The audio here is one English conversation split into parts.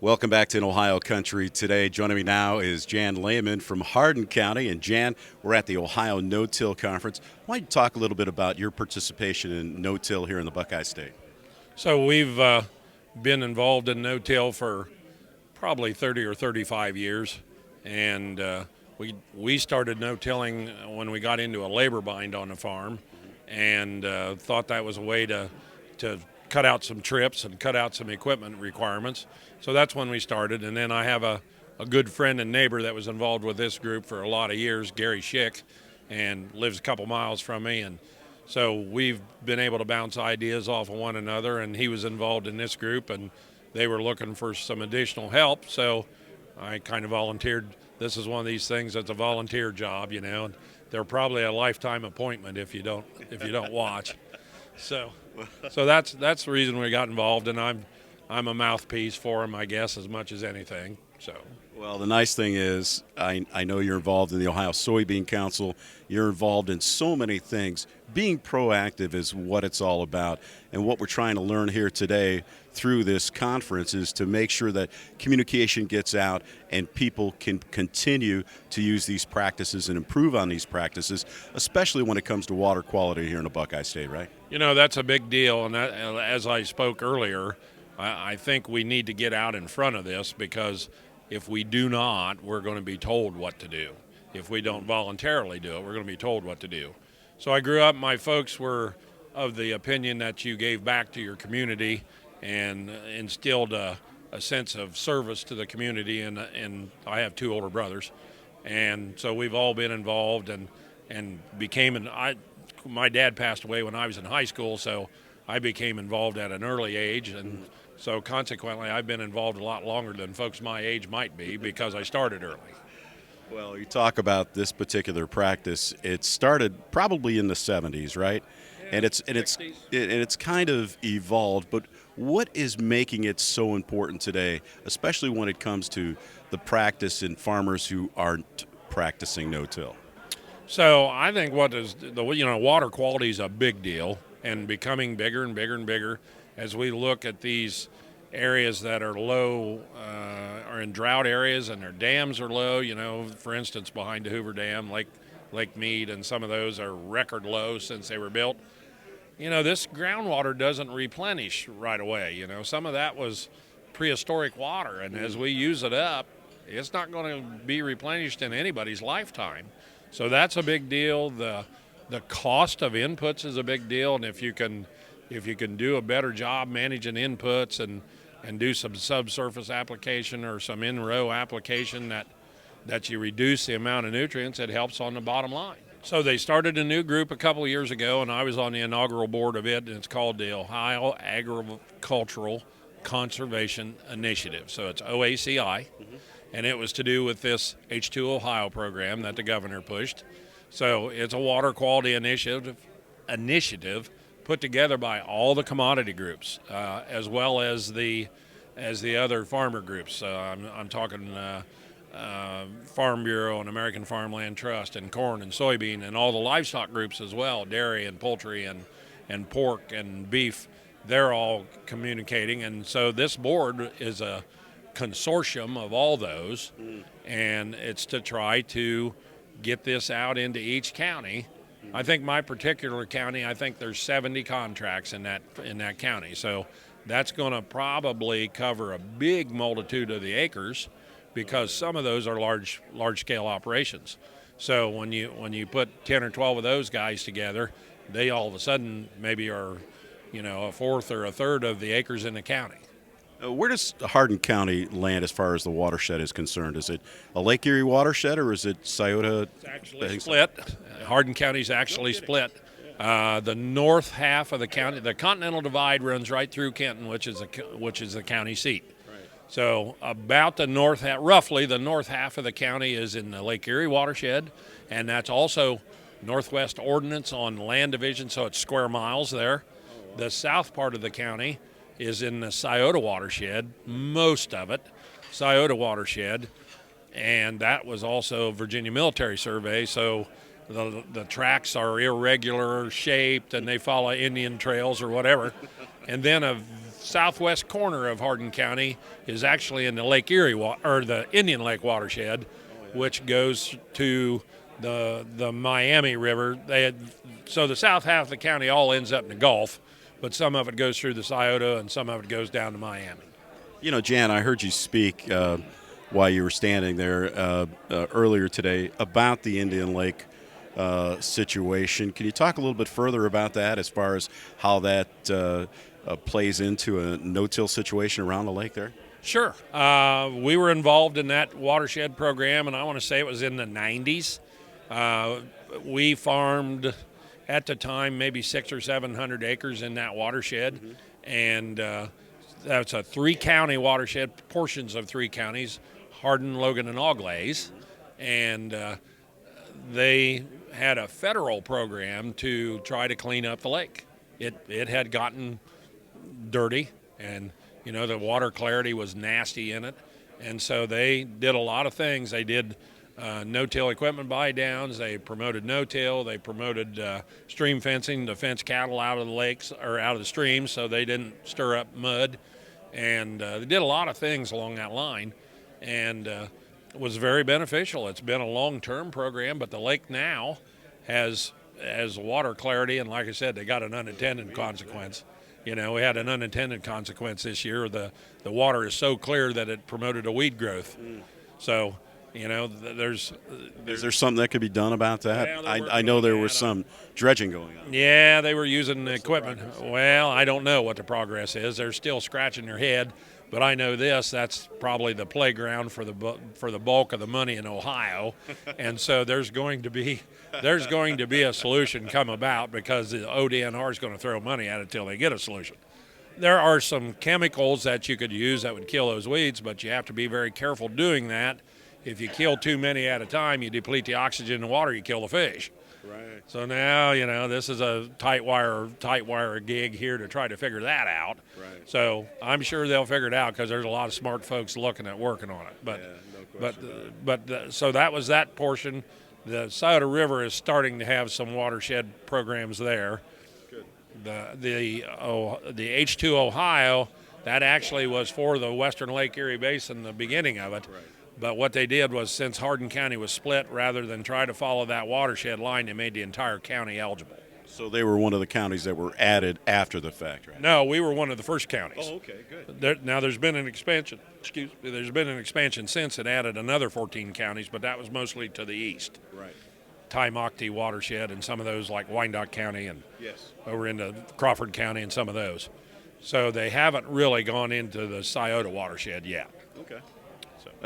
Welcome back to In Ohio Country today. Joining me now is Jan Layman from Hardin County. And Jan, we're at the Ohio No-Till Conference. Why don't you talk a little bit about your participation in no-till here in the Buckeye State? So we've been involved in no-till for probably 30 or 35 years, and we started no-tilling when we got into a labor bind on the farm, and thought that was a way to cut out some trips and cut out some equipment requirements. So that's when we started, and then I have a good friend and neighbor that was involved with this group for a lot of years, Gary Schick, and lives a couple miles from me, and so we've been able to bounce ideas off of one another, and he was involved in this group, and they were looking for some additional help, so I kind of volunteered. This is one of these things that's a volunteer job, and they're probably a lifetime appointment if you don't watch. So that's the reason we got involved, and I'm a mouthpiece for him, I guess, as much as anything. So. Well, the nice thing is I know you're involved in the Ohio Soybean Council. You're involved in so many things. Being proactive is what it's all about. And what we're trying to learn here today through this conference is to make sure that communication gets out and people can continue to use these practices and improve on these practices, especially when it comes to water quality here in the Buckeye State, right? That's a big deal. And that, as I spoke earlier, I think we need to get out in front of this, because if we do not, we're going to be told what to do. If we don't voluntarily do it, we're going to be told what to do. So I grew up, my folks were of the opinion that you gave back to your community and instilled a sense of service to the community, and I have two older brothers. And so we've all been involved and my dad passed away when I was in high school, so I became involved at an early age, and so consequently I've been involved a lot longer than folks my age might be, because I started early. Well, you talk about this particular practice. It started probably in the 70s, right? Yeah, and it's kind of evolved, but what is making it so important today, especially when it comes to the practice in farmers who aren't practicing no-till? So I think water quality is a big deal, and becoming bigger and bigger and bigger as we look at these areas that are low, are in drought areas, and their dams are low. For instance, behind the Hoover Dam, Lake Mead, and some of those are record low since they were built. This groundwater doesn't replenish right away. Some of that was prehistoric water, and as we use it up, it's not going to be replenished in anybody's lifetime. So that's a big deal. The cost of inputs is a big deal, and if you can do a better job managing inputs and do some subsurface application or some in-row application that you reduce the amount of nutrients, it helps on the bottom line. So they started a new group a couple of years ago, and I was on the inaugural board of it, and it's called the Ohio Agricultural Conservation Initiative. So it's OACI, and it was to do with this H2 Ohio program that the governor pushed. So it's a water quality initiative put together by all the commodity groups, as well as the other farmer groups. I'm talking Farm Bureau and American Farmland Trust and corn and soybean, and all the livestock groups as well, dairy and poultry and pork and beef. They're all communicating, and so this board is a consortium of all those, and it's to try to get this out into each county. I think my particular county, I think there's 70 contracts in that county. So that's going to probably cover a big multitude of the acres, because some of those are large scale operations. So when you put 10 or 12 of those guys together, they all of a sudden maybe are, a fourth or a third of the acres in the county. Where does Hardin County land as far as the watershed is concerned? Is it a Lake Erie watershed, or is it Scioto? It's actually split. Hardin County's actually split. The north half of the county, the Continental Divide, runs right through Kenton, which is the county seat. Right. So about the north half, roughly the north half of the county is in the Lake Erie watershed, and that's also Northwest Ordinance on land division, so it's square miles there. The south part of the county is in the Scioto watershed, most of it, Scioto watershed, and that was also Virginia Military Survey, so the tracks are irregular shaped and they follow Indian trails or whatever. And then a southwest corner of Hardin County is actually in the Lake Erie or the Indian Lake watershed, which goes to the Miami River. So the south half of the county all ends up in the Gulf, but some of it goes through the Scioto and some of it goes down to Miami. You know, Jan, I heard you speak while you were standing there earlier today about the Indian Lake situation. Can you talk a little bit further about that as far as how that plays into a no-till situation around the lake there? Sure. We were involved in that watershed program, and I want to say it was in the 90s. We farmed, at the time, maybe 600 or 700 acres in that watershed, and that's a 3-county watershed, portions of 3 counties, Hardin, Logan, and Auglaize, and they had a federal program to try to clean up the lake. It had gotten dirty, and the water clarity was nasty in it, and so they did a lot of things. They did no-till equipment buy-downs. They promoted no-till. They promoted stream fencing to fence cattle out of the lakes or out of the streams so they didn't stir up mud, and they did a lot of things along that line, and it was very beneficial. It's been a long-term program, but the lake now has water clarity, and like I said, they got an unintended consequence. We had an unintended consequence this year. The water is so clear that it promoted a weed growth. So, is there something that could be done about that? Yeah, I know there was some dredging going on. Yeah, they were using the equipment. Well, I don't know what the progress is. They're still scratching their head, but I know that's probably the playground for the bulk of the money in Ohio, and so there's going to be a solution come about because the ODNR is going to throw money at it till they get a solution. There are some chemicals that you could use that would kill those weeds, but you have to be very careful doing that. If you kill too many at a time, you deplete the oxygen in the water, you kill the fish. Right. So now, this is a tight wire gig here to try to figure that out. Right. So I'm sure they'll figure it out because there's a lot of smart folks looking at working on it. But, yeah, no but so that was that portion. The Scioto River is starting to have some watershed programs there. Good. The H2 Ohio, that actually was for the Western Lake Erie Basin, the beginning of it. Right. But what they did was, since Hardin County was split, rather than try to follow that watershed line, they made the entire county eligible. So they were one of the counties that were added after the fact, right? No, we were one of the first counties. Oh, okay, good. Now there's been an expansion. There's been an expansion since it added another 14 counties, but that was mostly to the east. Right. Ty-Mocktee watershed and some of those like Wyandotte County and over into Crawford County and some of those. So they haven't really gone into the Scioto watershed yet. Okay.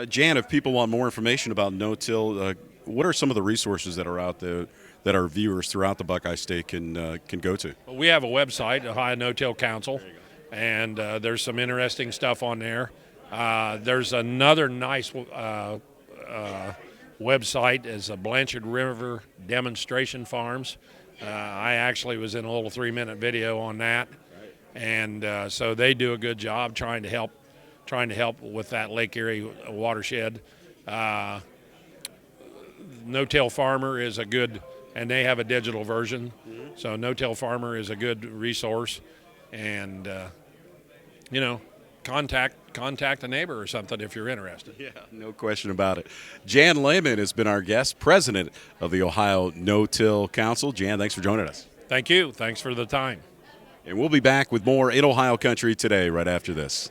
Jan, if people want more information about no-till, what are some of the resources that are out there that our viewers throughout the Buckeye State can go to? We have a website, Ohio No-Till Council, and there's some interesting stuff on there. There's another nice website is a Blanchard River Demonstration Farms. I actually was in a little 3-minute video on that, and so they do a good job trying to help with that Lake Erie watershed. No-Till Farmer is a good, and they have a digital version. So No-Till Farmer is a good resource, and contact a neighbor or something if you're interested. Yeah, no question about it. Jan Layman has been our guest, president of the Ohio No-Till Council. Jan, thanks for joining us. Thank you. Thanks for the time. And we'll be back with more In Ohio Country today right after this.